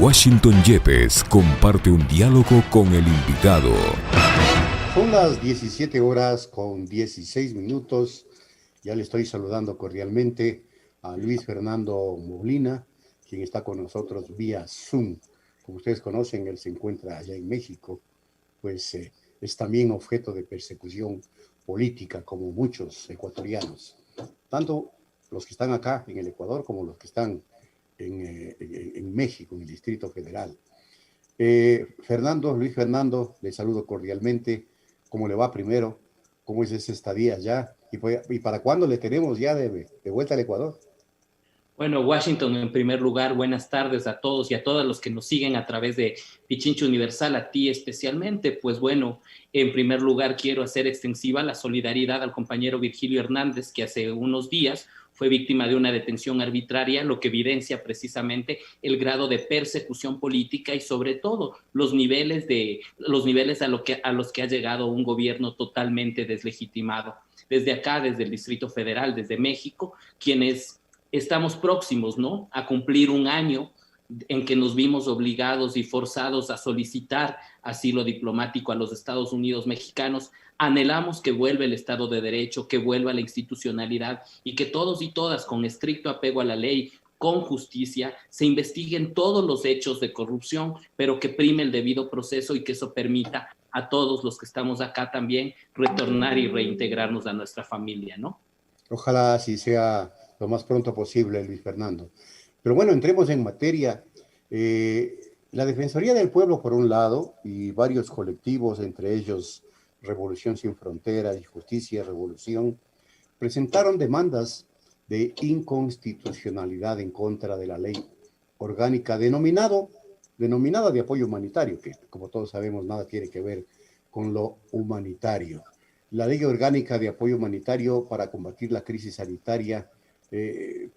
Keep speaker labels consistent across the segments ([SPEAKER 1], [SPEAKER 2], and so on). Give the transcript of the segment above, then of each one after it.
[SPEAKER 1] Washington Yepes comparte un diálogo con el invitado.
[SPEAKER 2] Son las 17 horas con 16 minutos. Ya le estoy saludando cordialmente a Luis Fernando Molina, quien está con nosotros vía Zoom. Como ustedes conocen, él se encuentra allá en México, pues es también objeto de persecución política, como muchos ecuatorianos, tanto los que están acá en el Ecuador como los que están en México, en el Distrito Federal. Luis Fernando, le saludo cordialmente. ¿Cómo le va primero? ¿Cómo es esa estadía allá? ¿Y para cuándo le tenemos ya de vuelta al Ecuador?
[SPEAKER 3] Bueno, Washington, en primer lugar, buenas tardes a todos y a todas los que nos siguen a través de Pichincha Universal, a ti especialmente. Pues bueno, en primer lugar quiero hacer extensiva la solidaridad al compañero Virgilio Hernández, que hace unos días fue víctima de una detención arbitraria, lo que evidencia precisamente el grado de persecución política y sobre todo los niveles a los que ha llegado un gobierno totalmente deslegitimado. Desde acá, desde el Distrito Federal, desde México, quienes estamos próximos, ¿no?, a cumplir un año en que nos vimos obligados y forzados a solicitar asilo diplomático a los Estados Unidos mexicanos. Anhelamos que vuelva el Estado de Derecho, que vuelva la institucionalidad y que todos y todas, con estricto apego a la ley, con justicia, se investiguen todos los hechos de corrupción, pero que prime el debido proceso y que eso permita a todos los que estamos acá también retornar y reintegrarnos a nuestra familia, ¿no?
[SPEAKER 2] Ojalá así sea lo más pronto posible, Luis Fernando. Pero bueno, entremos en materia. La Defensoría del Pueblo, por un lado, y varios colectivos, entre ellos Revolución Sin Fronteras y Justicia Revolución, presentaron demandas de inconstitucionalidad en contra de la ley orgánica denominada de apoyo humanitario, que como todos sabemos nada tiene que ver con lo humanitario. La ley orgánica de apoyo humanitario para combatir la crisis sanitaria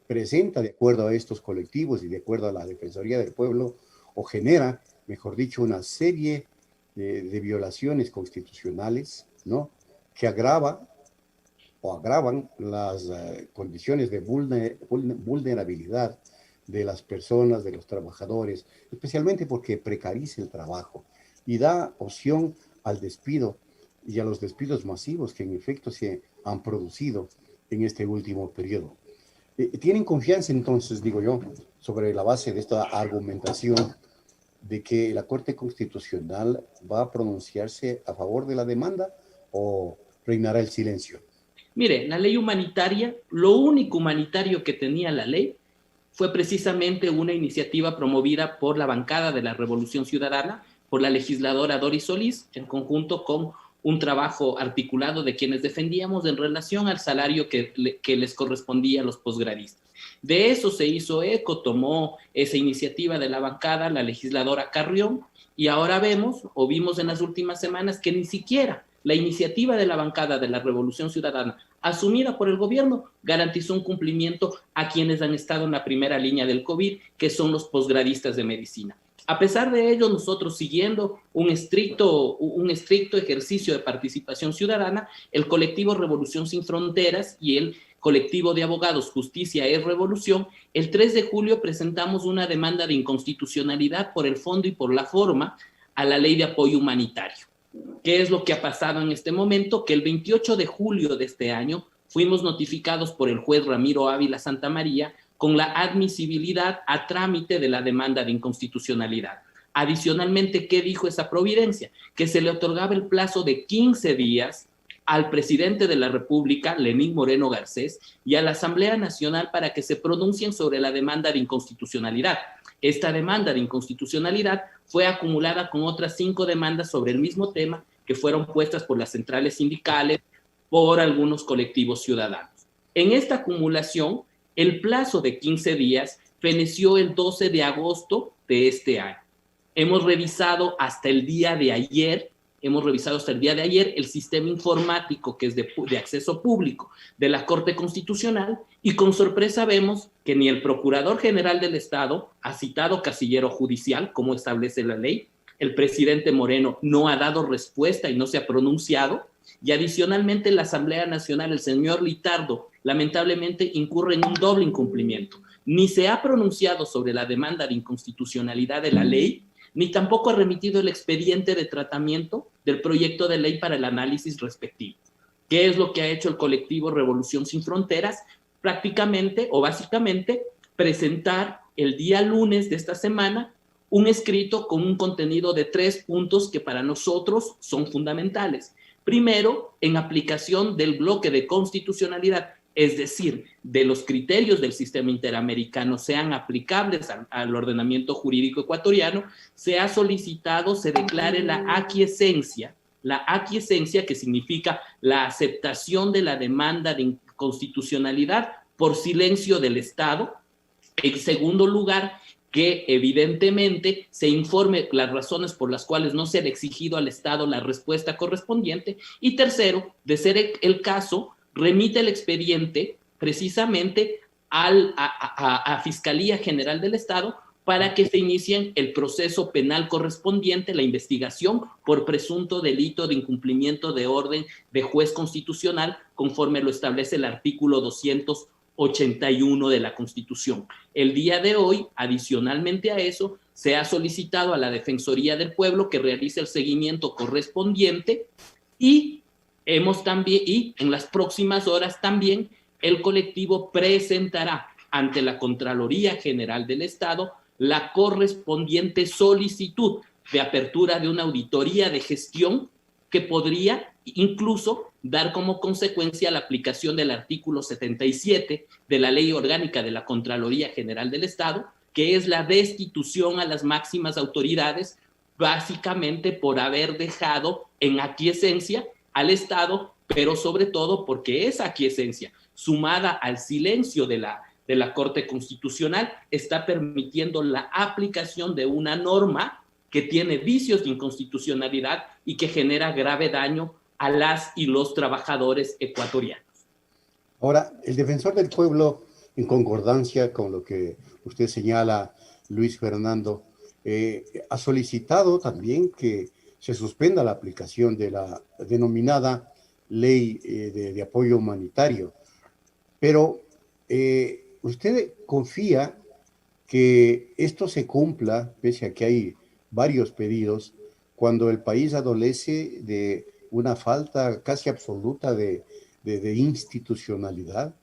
[SPEAKER 2] presenta, de acuerdo a estos colectivos y de acuerdo a la Defensoría del Pueblo, o genera, mejor dicho, una serie de violaciones constitucionales, ¿no?, que agravan las condiciones de vulnerabilidad de las personas, de los trabajadores, especialmente porque precariza el trabajo y da opción al despido y a los despidos masivos que en efecto se han producido en este último periodo. ¿Tienen confianza entonces, digo yo, sobre la base de esta argumentación de que la Corte Constitucional va a pronunciarse a favor de la demanda o reinará el silencio?
[SPEAKER 3] Mire, la ley humanitaria, lo único humanitario que tenía la ley fue precisamente una iniciativa promovida por la bancada de la Revolución Ciudadana, por la legisladora Doris Solís, en conjunto con un trabajo articulado de quienes defendíamos en relación al salario que les correspondía a los posgradistas. De eso se hizo eco, tomó esa iniciativa de la bancada la legisladora Carrión, y ahora vimos en las últimas semanas que ni siquiera la iniciativa de la bancada de la Revolución Ciudadana, asumida por el gobierno, garantizó un cumplimiento a quienes han estado en la primera línea del COVID, que son los posgradistas de medicina. A pesar de ello, nosotros, siguiendo un estricto ejercicio de participación ciudadana, el colectivo Revolución Sin Fronteras y el colectivo de abogados Justicia es Revolución, el 3 de julio presentamos una demanda de inconstitucionalidad por el fondo y por la forma a la ley de apoyo humanitario. ¿Qué es lo que ha pasado en este momento? Que el 28 de julio de este año fuimos notificados por el juez Ramiro Ávila Santamaría con la admisibilidad a trámite de la demanda de inconstitucionalidad. Adicionalmente, ¿qué dijo esa providencia? Que se le otorgaba el plazo de 15 días al presidente de la República, Lenín Moreno Garcés, y a la Asamblea Nacional para que se pronuncien sobre la demanda de inconstitucionalidad. Esta demanda de inconstitucionalidad fue acumulada con otras 5 demandas sobre el mismo tema que fueron puestas por las centrales sindicales, por algunos colectivos ciudadanos. En esta acumulación, el plazo de 15 días feneció el 12 de agosto de este año. Hemos revisado hasta el día de ayer el sistema informático que es de acceso público de la Corte Constitucional y con sorpresa vemos que ni el Procurador General del Estado ha citado casillero judicial, como establece la ley, el presidente Moreno no ha dado respuesta y no se ha pronunciado, y adicionalmente la Asamblea Nacional, el señor Litardo, lamentablemente incurre en un doble incumplimiento. ni se ha pronunciado sobre la demanda de inconstitucionalidad de la ley, ni tampoco ha remitido el expediente de tratamiento del proyecto de ley para el análisis respectivo. ¿Qué es lo que ha hecho el colectivo Revolución Sin Fronteras? Prácticamente o básicamente presentar el día lunes de esta semana un escrito con un contenido de 3 puntos que para nosotros son fundamentales. Primero, en aplicación del bloque de constitucionalidad, es decir, de los criterios del sistema interamericano sean aplicables al ordenamiento jurídico ecuatoriano, se ha solicitado, se declare la aquiescencia, que significa la aceptación de la demanda de inconstitucionalidad por silencio del Estado. En segundo lugar, que evidentemente se informe las razones por las cuales no se ha exigido al Estado la respuesta correspondiente. Y tercero, de ser el caso, remite el expediente precisamente a Fiscalía General del Estado para que se inicie el proceso penal correspondiente, la investigación por presunto delito de incumplimiento de orden de juez constitucional, conforme lo establece el artículo 281 de la Constitución. El día de hoy, adicionalmente a eso, se ha solicitado a la Defensoría del Pueblo que realice el seguimiento correspondiente y en las próximas horas también el colectivo presentará ante la Contraloría General del Estado la correspondiente solicitud de apertura de una auditoría de gestión que podría incluso dar como consecuencia la aplicación del artículo 77 de la Ley Orgánica de la Contraloría General del Estado, que es la destitución a las máximas autoridades, básicamente por haber dejado en aquiescencia al Estado, pero sobre todo porque esa aquiescencia, sumada al silencio de la Corte Constitucional, está permitiendo la aplicación de una norma que tiene vicios de inconstitucionalidad y que genera grave daño a las y los trabajadores ecuatorianos.
[SPEAKER 2] Ahora, el defensor del pueblo, en concordancia con lo que usted señala, Luis Fernando, ha solicitado también que se suspenda la aplicación de la denominada ley de apoyo humanitario. Pero ¿usted confía que esto se cumpla, pese a que hay varios pedidos, cuando el país adolece de una falta casi absoluta de institucionalidad,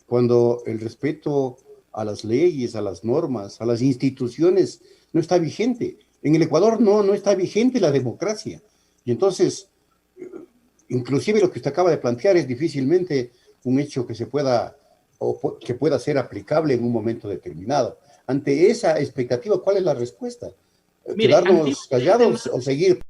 [SPEAKER 2] cuando el respeto a las leyes, a las normas, a las instituciones no está vigente? En el Ecuador no está vigente la democracia. Y entonces, inclusive lo que usted acaba de plantear es difícilmente un hecho que pueda ser aplicable en un momento determinado. Ante esa expectativa, ¿cuál es la respuesta?
[SPEAKER 3] Mire,
[SPEAKER 2] ¿quedarnos callados o seguir?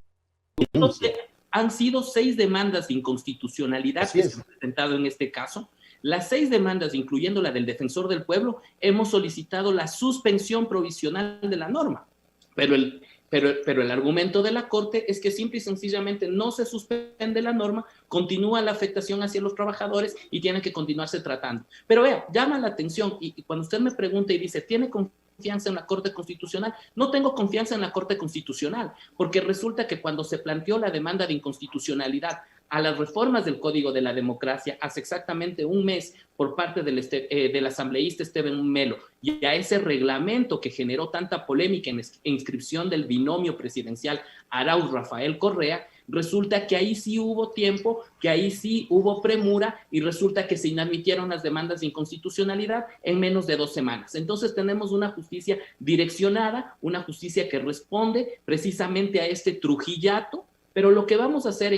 [SPEAKER 3] Han sido 6 demandas de inconstitucionalidad que se han presentado en este caso. Las 6 demandas, incluyendo la del defensor del pueblo, hemos solicitado la suspensión provisional de la norma. Pero el argumento de la Corte es que simple y sencillamente no se suspende la norma, continúa la afectación hacia los trabajadores y tiene que continuarse tratando. Pero vea, llama la atención y cuando usted me pregunta y dice, ¿tiene confianza en la Corte Constitucional? No tengo confianza en la Corte Constitucional, porque resulta que cuando se planteó la demanda de inconstitucionalidad a las reformas del Código de la Democracia hace exactamente un mes por parte del asambleísta Esteban Melo y a ese reglamento que generó tanta polémica en inscripción del binomio presidencial Arauz-Rafael Correa, resulta que ahí sí hubo tiempo, que ahí sí hubo premura y resulta que se inadmitieron las demandas de inconstitucionalidad en menos de 2 semanas. Entonces tenemos una justicia direccionada, una justicia que responde precisamente a este trujillato. Pero lo que vamos a hacer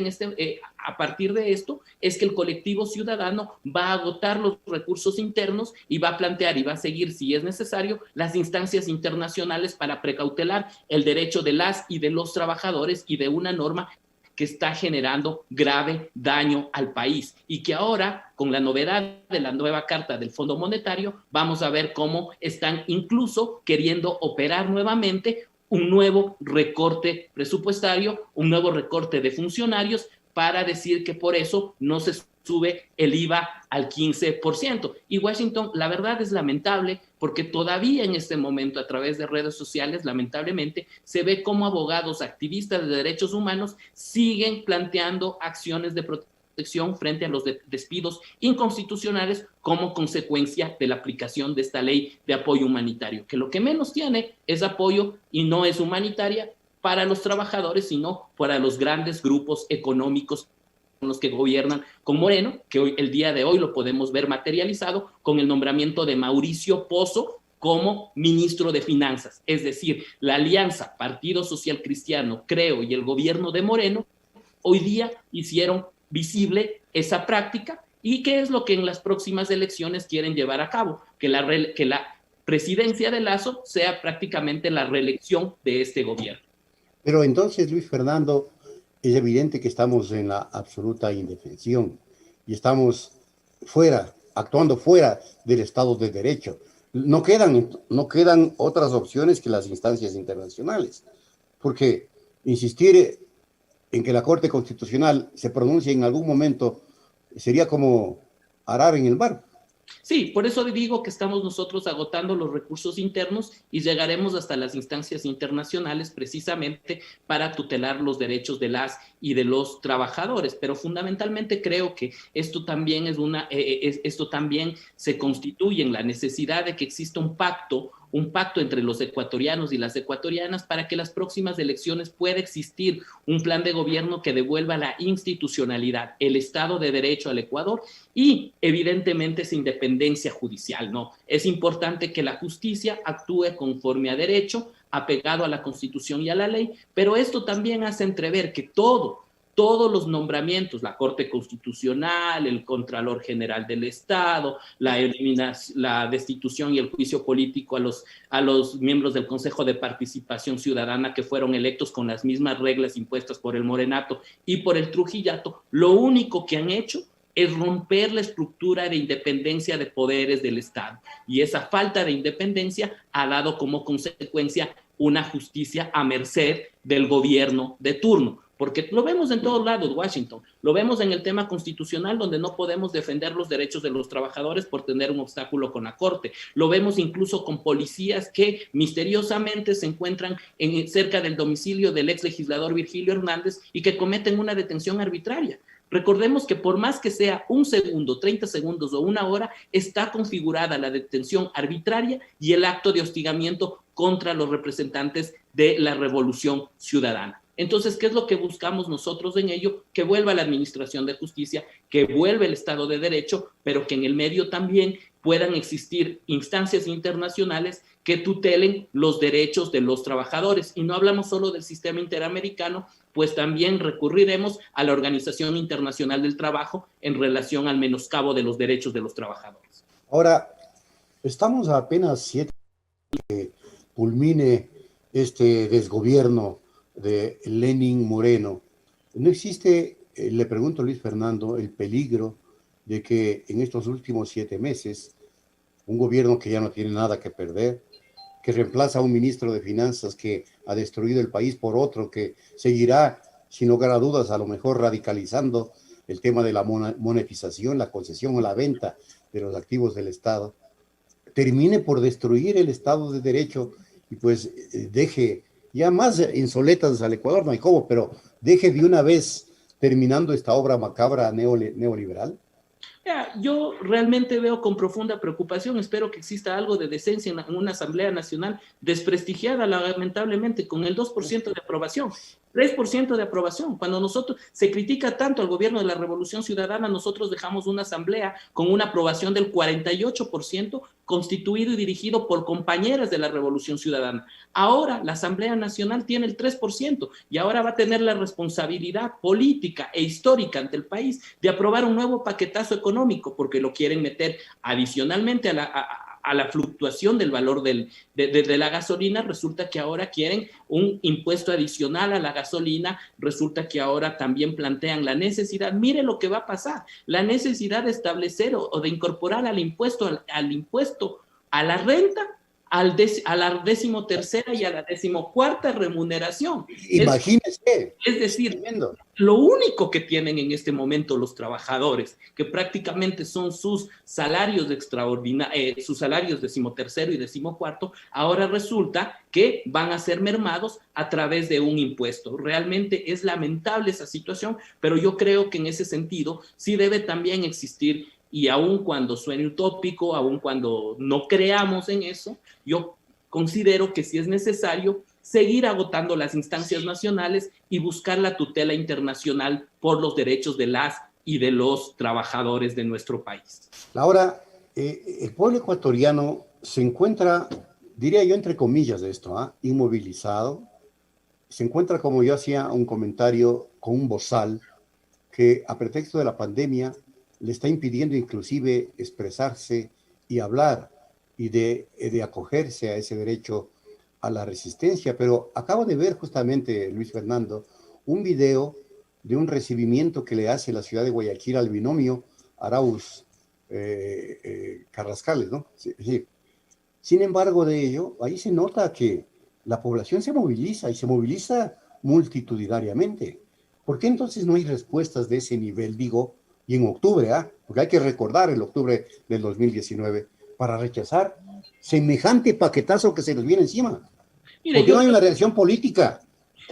[SPEAKER 3] a partir de esto es que el colectivo ciudadano va a agotar los recursos internos y va a plantear y va a seguir, si es necesario, las instancias internacionales para precautelar el derecho de las y de los trabajadores y de una norma que está generando grave daño al país y que ahora, con la novedad de la nueva Carta del Fondo Monetario, vamos a ver cómo están incluso queriendo operar nuevamente un nuevo recorte presupuestario, un nuevo recorte de funcionarios para decir que por eso no se sube el IVA al 15%. Y Washington, la verdad es lamentable porque todavía en este momento a través de redes sociales, lamentablemente, se ve cómo abogados, activistas de derechos humanos siguen planteando acciones de protesta protección frente a los despidos inconstitucionales como consecuencia de la aplicación de esta ley de apoyo humanitario, que lo que menos tiene es apoyo y no es humanitaria para los trabajadores, sino para los grandes grupos económicos los que gobiernan con Moreno, que hoy, el día de hoy lo podemos ver materializado con el nombramiento de Mauricio Pozo como ministro de Finanzas. Es decir, la alianza Partido Social Cristiano, Creo y el gobierno de Moreno hoy día hicieron visible esa práctica. ¿Y qué es lo que en las próximas elecciones quieren llevar a cabo? Que la presidencia de Lasso sea prácticamente la reelección de este gobierno.
[SPEAKER 2] Pero entonces, Luis Fernando, es evidente que estamos en la absoluta indefensión y estamos actuando fuera del Estado de Derecho. No quedan otras opciones que las instancias internacionales, porque insistir en que la Corte Constitucional se pronuncie en algún momento sería como arar en el mar.
[SPEAKER 3] Sí, por eso digo que estamos nosotros agotando los recursos internos y llegaremos hasta las instancias internacionales precisamente para tutelar los derechos de las y de los trabajadores. Pero fundamentalmente creo que esto también esto también se constituye en la necesidad de que exista un pacto entre los ecuatorianos y las ecuatorianas para que las próximas elecciones pueda existir un plan de gobierno que devuelva la institucionalidad, el Estado de Derecho al Ecuador y evidentemente esa independencia judicial, ¿no? Es importante que la justicia actúe conforme a derecho, apegado a la Constitución y a la ley, pero esto también hace entrever que todos los nombramientos, la Corte Constitucional, el Contralor General del Estado, la destitución y el juicio político a los miembros del Consejo de Participación Ciudadana que fueron electos con las mismas reglas impuestas por el Morenato y por el Trujillato, lo único que han hecho es romper la estructura de independencia de poderes del Estado. Y esa falta de independencia ha dado como consecuencia una justicia a merced del gobierno de turno. Porque lo vemos en todos lados, Washington. Lo vemos en el tema constitucional, donde no podemos defender los derechos de los trabajadores por tener un obstáculo con la Corte. Lo vemos incluso con policías que misteriosamente se encuentran cerca del domicilio del ex legislador Virgilio Hernández y que cometen una detención arbitraria. Recordemos que por más que sea un segundo, 30 segundos o una hora, está configurada la detención arbitraria y el acto de hostigamiento contra los representantes de la Revolución Ciudadana. Entonces, ¿qué es lo que buscamos nosotros en ello? Que vuelva la administración de justicia, que vuelva el Estado de Derecho, pero que en el medio también puedan existir instancias internacionales que tutelen los derechos de los trabajadores. Y no hablamos solo del sistema interamericano, pues también recurriremos a la Organización Internacional del Trabajo en relación al menoscabo de los derechos de los trabajadores.
[SPEAKER 2] Ahora, estamos a apenas 7 años que culmine este desgobierno de Lenín Moreno. ¿No existe, le pregunto a Luis Fernando, el peligro de que en estos últimos 7 meses un gobierno que ya no tiene nada que perder, que reemplaza a un ministro de Finanzas que ha destruido el país por otro que seguirá, sin lugar a dudas, a lo mejor radicalizando el tema de la monetización, la concesión o la venta de los activos del Estado, termine por destruir el Estado de Derecho y pues deje ya más insoletas al Ecuador, no hay cómo, pero deje de una vez terminando esta obra macabra neoliberal?
[SPEAKER 3] Yo realmente veo con profunda preocupación, espero que exista algo de decencia en una Asamblea Nacional desprestigiada lamentablemente con el 2% de aprobación, 3% de aprobación. Cuando se critica tanto al gobierno de la Revolución Ciudadana, nosotros dejamos una asamblea con una aprobación del 48%, constituido y dirigido por compañeras de la Revolución Ciudadana. Ahora la Asamblea Nacional tiene el 3% y ahora va a tener la responsabilidad política e histórica ante el país de aprobar un nuevo paquetazo económico, porque lo quieren meter adicionalmente a la fluctuación del valor de la gasolina. Resulta que ahora quieren un impuesto adicional a la gasolina, resulta que ahora también plantean la necesidad, mire lo que va a pasar, la necesidad de establecer o de incorporar al impuesto a la renta a la 13ª y a la 14ª remuneración.
[SPEAKER 2] Imagínese.
[SPEAKER 3] Es decir, lo único que tienen en este momento los trabajadores, que prácticamente son sus salarios sus salarios 13º y 14º, ahora resulta que van a ser mermados a través de un impuesto. Realmente es lamentable esa situación, pero yo creo que en ese sentido sí debe también existir, y aun cuando suene utópico, aun cuando no creamos en eso, yo considero que sí es necesario seguir agotando las instancias nacionales y buscar la tutela internacional por los derechos de las y de los trabajadores de nuestro país.
[SPEAKER 2] Ahora, el pueblo ecuatoriano se encuentra, diría yo entre comillas de esto, inmovilizado, se encuentra, como yo hacía un comentario, con un bozal que a pretexto de la pandemia le está impidiendo inclusive expresarse y hablar y de acogerse a ese derecho a la resistencia. Pero acabo de ver justamente, Luis Fernando, un video de un recibimiento que le hace la ciudad de Guayaquil al binomio Arauz Carrascales, ¿no? Sí. Sin embargo de ello, ahí se nota que la población se moviliza y se moviliza multitudinariamente. ¿Por qué entonces no hay respuestas de ese nivel, digo, y en octubre, porque hay que recordar el octubre del 2019, para rechazar semejante paquetazo que se nos viene encima? ¿Por qué no hay una reacción política?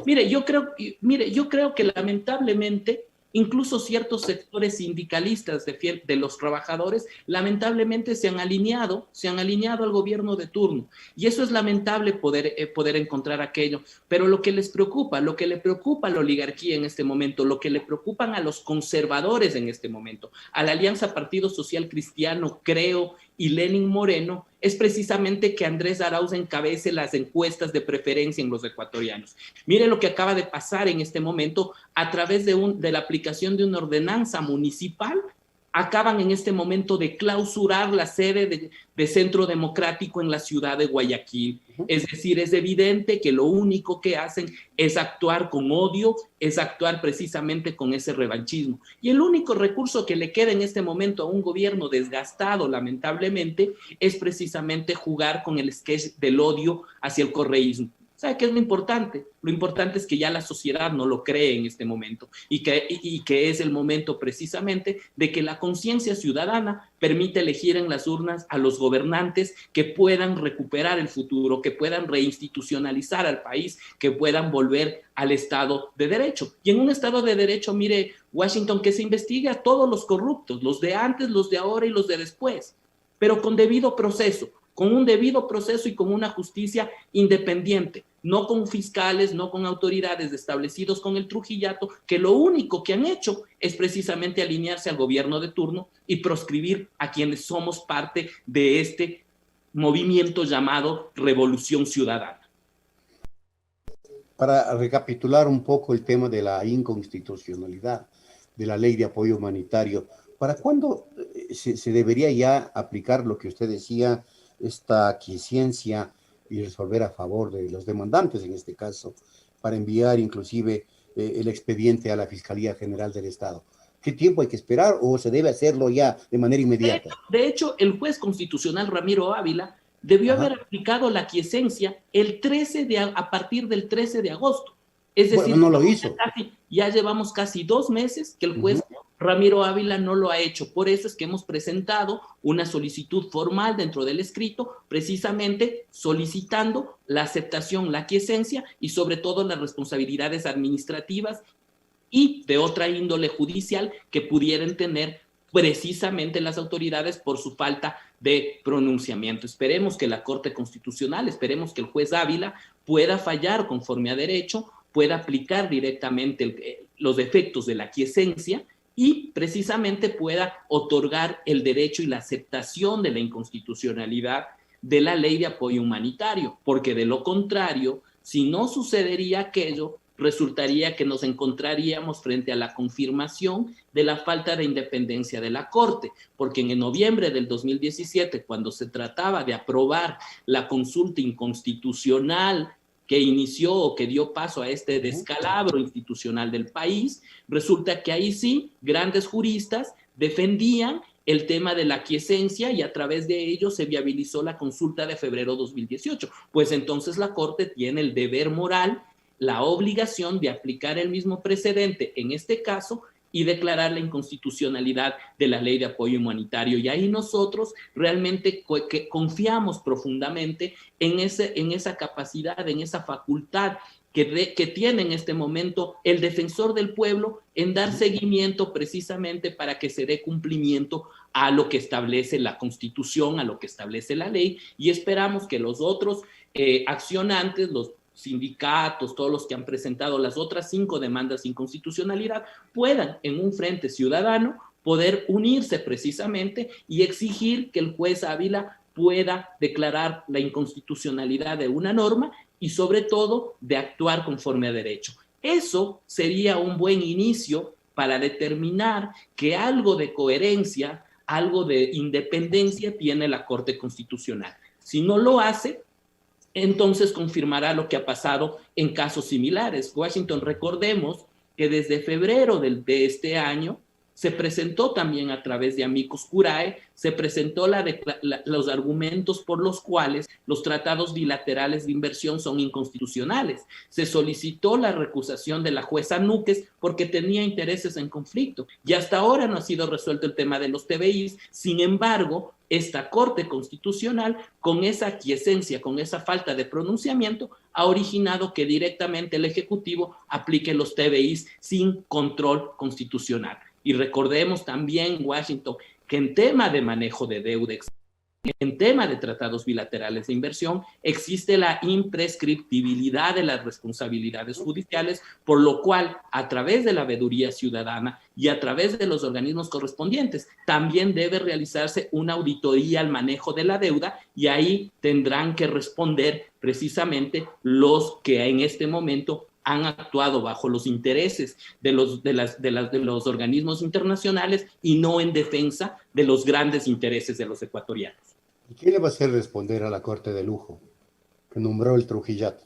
[SPEAKER 3] Mire, yo creo que lamentablemente incluso ciertos sectores sindicalistas de los trabajadores lamentablemente se han alineado al gobierno de turno, y eso es lamentable poder encontrar aquello. Pero lo que le preocupa a la oligarquía en este momento, lo que le preocupan a los conservadores en este momento, a la Alianza Partido Social Cristiano, Creo y Lenin Moreno, es precisamente que Andrés Arauz encabece las encuestas de preferencia en los ecuatorianos. Mire lo que acaba de pasar en este momento a través de la aplicación de una ordenanza municipal. Acaban en este momento de clausurar la sede de Centro Democrático en la ciudad de Guayaquil. Es decir, es evidente que lo único que hacen es actuar con odio, es actuar precisamente con ese revanchismo. Y el único recurso que le queda en este momento a un gobierno desgastado, lamentablemente, es precisamente jugar con el sketch del odio hacia el correísmo. ¿Sabe qué es lo importante? Lo importante es que ya la sociedad no lo cree en este momento y que es el momento precisamente de que la conciencia ciudadana permite elegir en las urnas a los gobernantes que puedan recuperar el futuro, que puedan reinstitucionalizar al país, que puedan volver al Estado de Derecho. Y en un Estado de Derecho, mire, Washington, que se investigue a todos los corruptos, los de antes, los de ahora y los de después, pero con debido proceso, con un debido proceso y con una justicia independiente, no con fiscales, no con autoridades establecidos con el Trujillato, que lo único que han hecho es precisamente alinearse al gobierno de turno y proscribir a quienes somos parte de este movimiento llamado Revolución Ciudadana.
[SPEAKER 2] Para recapitular un poco el tema de la inconstitucionalidad de la ley de apoyo humanitario, ¿para cuándo se debería ya aplicar lo que usted decía, esta aquiescencia y resolver a favor de los demandantes, en este caso, para enviar inclusive el expediente a la Fiscalía General del Estado? ¿Qué tiempo hay que esperar o se debe hacerlo ya de manera inmediata?
[SPEAKER 3] De hecho, el juez constitucional Ramiro Ávila debió haber aplicado la aquiescencia a partir del 13 de agosto. Es decir,
[SPEAKER 2] no lo hizo.
[SPEAKER 3] Ya llevamos casi 2 meses que el juez Ramiro Ávila no lo ha hecho. Por eso es que hemos presentado una solicitud formal dentro del escrito, precisamente solicitando la aceptación, la aquiescencia y sobre todo las responsabilidades administrativas y de otra índole judicial que pudieran tener precisamente las autoridades por su falta de pronunciamiento. Esperemos que la Corte Constitucional, esperemos que el juez Ávila pueda fallar conforme a derecho, pueda aplicar directamente los efectos de la aquiescencia y precisamente pueda otorgar el derecho y la aceptación de la inconstitucionalidad de la ley de apoyo humanitario, porque de lo contrario, si no sucedería aquello, resultaría que nos encontraríamos frente a la confirmación de la falta de independencia de la Corte, porque en noviembre del 2017, cuando se trataba de aprobar la consulta inconstitucional que inició o que dio paso a este descalabro institucional del país, resulta que ahí sí, grandes juristas defendían el tema de la aquiescencia y a través de ello se viabilizó la consulta de febrero 2018. Pues entonces la Corte tiene el deber moral, la obligación de aplicar el mismo precedente en este caso y declarar la inconstitucionalidad de la ley de apoyo humanitario. Y ahí nosotros realmente confiamos profundamente en esa capacidad, en esa facultad que tiene en este momento el defensor del pueblo en dar seguimiento precisamente para que se dé cumplimiento a lo que establece la Constitución, a lo que establece la ley, y esperamos que los otros accionantes, los sindicatos, todos los que han presentado las otras 5 demandas de inconstitucionalidad, puedan en un frente ciudadano poder unirse precisamente y exigir que el juez Ávila pueda declarar la inconstitucionalidad de una norma y sobre todo de actuar conforme a derecho. Eso sería un buen inicio para determinar que algo de coherencia, algo de independencia tiene la Corte Constitucional. Si no lo hace, entonces confirmará lo que ha pasado en casos similares. Washington, recordemos que desde febrero de este año se presentó también a través de Amicus Curiae, se presentó los argumentos por los cuales los tratados bilaterales de inversión son inconstitucionales. Se solicitó la recusación de la jueza Núquez porque tenía intereses en conflicto y hasta ahora no ha sido resuelto el tema de los TBIs. Sin embargo, esta Corte Constitucional, con esa aquiescencia, con esa falta de pronunciamiento, ha originado que directamente el Ejecutivo aplique los TBIs sin control constitucional. Y recordemos también, Washington, que en tema de manejo de deuda, en tema de tratados bilaterales de inversión, existe la imprescriptibilidad de las responsabilidades judiciales, por lo cual, a través de la veeduría ciudadana y a través de los organismos correspondientes, también debe realizarse una auditoría al manejo de la deuda y ahí tendrán que responder precisamente los que en este momento han actuado bajo los intereses de los organismos internacionales y no en defensa de los grandes intereses de los ecuatorianos.
[SPEAKER 2] ¿Y quién le va a hacer responder a la Corte de Lujo que nombró el Trujillato?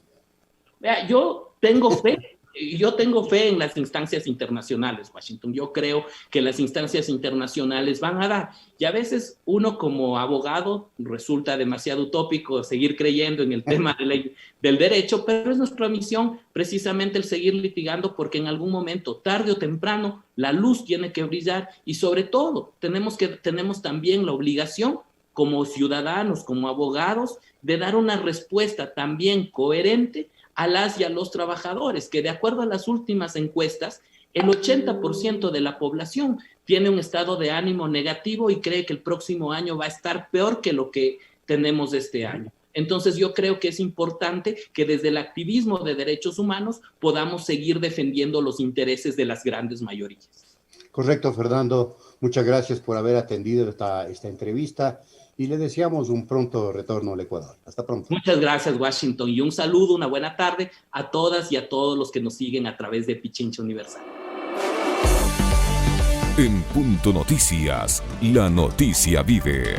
[SPEAKER 3] Vea, yo tengo fe en las instancias internacionales, Washington. Yo creo que las instancias internacionales van a dar. Y a veces uno como abogado resulta demasiado utópico seguir creyendo en el tema del derecho, pero es nuestra misión precisamente el seguir litigando porque en algún momento, tarde o temprano, la luz tiene que brillar y sobre todo tenemos también la obligación como ciudadanos, como abogados, de dar una respuesta también coherente a las y a los trabajadores, que de acuerdo a las últimas encuestas, el 80% de la población tiene un estado de ánimo negativo y cree que el próximo año va a estar peor que lo que tenemos este año. Entonces yo creo que es importante que desde el activismo de derechos humanos podamos seguir defendiendo los intereses de las grandes mayorías.
[SPEAKER 2] Correcto, Fernando. Muchas gracias por haber atendido esta entrevista y le deseamos un pronto retorno al Ecuador. Hasta pronto.
[SPEAKER 3] Muchas gracias, Washington, y un saludo, una buena tarde a todas y a todos los que nos siguen a través de Pichincha Universal.
[SPEAKER 1] En Punto Noticias, la noticia vive.